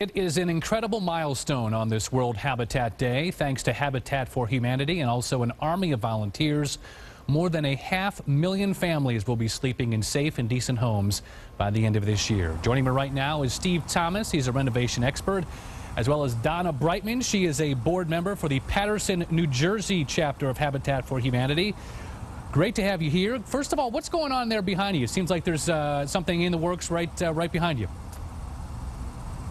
It is an incredible milestone on this World Habitat Day, thanks to Habitat for Humanity and also an army of volunteers. More than 500,000 families will be sleeping in safe and decent homes by the end of this year. Joining me right now is Steve Thomas. He's a renovation expert, as well as Donna Brightman. She is a board member for the Paterson, New Jersey chapter of Habitat for Humanity. Great to have you here. First of all, what's going on there behind you? It seems like there's something in the works right behind you.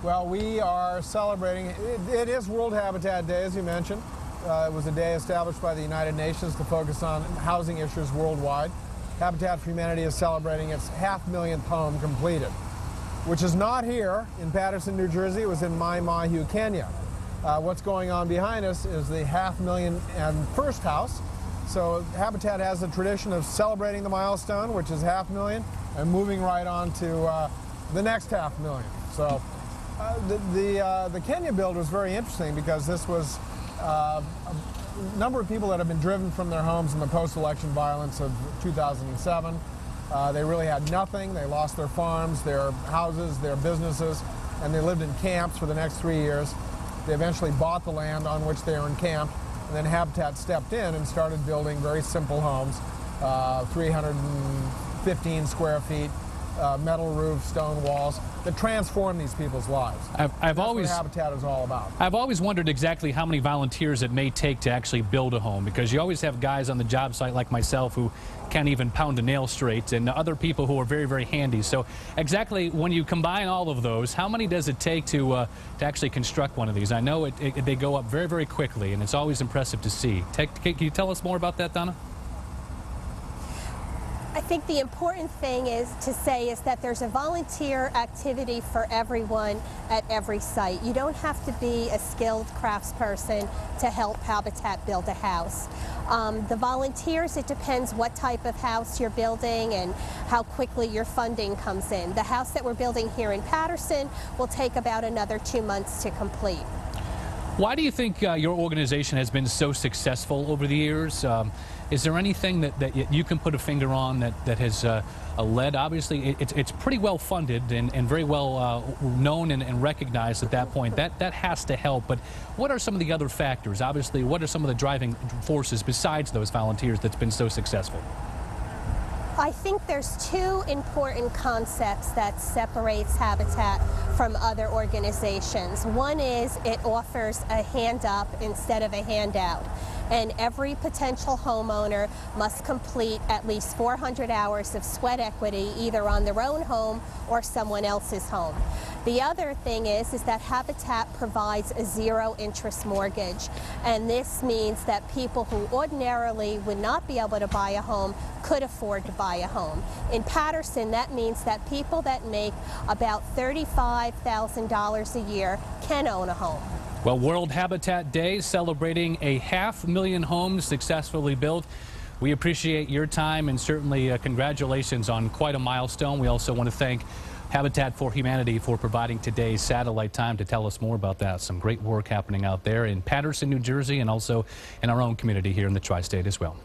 Well, we are celebrating, it is World Habitat Day, as you mentioned. It was a day established by the United Nations to focus on housing issues worldwide. Habitat for Humanity is celebrating its 500,000th home completed, which is not here in Paterson, New Jersey. It was in Mai Mahiu, Kenya. What's going on behind us is the 500,001st house. So Habitat has a tradition of celebrating the milestone, which is 500,000, and moving right on to the next 500,000. So. The Kenya build was very interesting because this was a number of people that have been driven from their homes in the post-election violence of 2007. They really had nothing. They lost their farms, their houses, their businesses, and they lived in camps for the next 3 years. They eventually bought the land on which they were encamped, and then Habitat stepped in and started building very simple homes, 315 square feet, metal roof, stone walls, that transform these people's lives. That's what Habitat is all about. I've always wondered exactly how many volunteers it may take to actually build a home, because you always have guys on the job site like myself who can't even pound a nail straight, and other people who are very, very handy. So exactly when you combine all of those, how many does it take to actually construct one of these? I know they go up very, very quickly, and it's always impressive to see. Can you tell us more about that, Donna? I think the important thing is that there's a volunteer activity for everyone at every site. You don't have to be a skilled craftsperson to help Habitat build a house. The volunteers, it depends what type of house you're building and how quickly your funding comes in. The house that we're building here in Paterson will take about another 2 months to complete. Why do you think your organization has been so successful over the years? Is there anything that you can put a finger on that has led? Obviously, it's pretty well funded and very well known and recognized at that point. That has to help. But what are some of the other factors? Obviously, what are some of the driving forces besides those volunteers that's been so successful? I think there's two important concepts that separates Habitat from other organizations. One is it offers a hand up instead of a handout. And every potential homeowner must complete at least 400 hours of sweat equity either on their own home or someone else's home. The other thing is that Habitat provides a zero-interest mortgage, and this means that people who ordinarily would not be able to buy a home could afford to buy a home. In Paterson, that means that people that make about $35,000 a year can own a home. Well, World Habitat Day celebrating 500,000 homes successfully built. We appreciate your time, and certainly congratulations on quite a milestone. We also want to thank Habitat for Humanity for providing today's satellite time to tell us more about that. Some great work happening out there in Paterson, New Jersey, and also in our own community here in the Tri-State as well.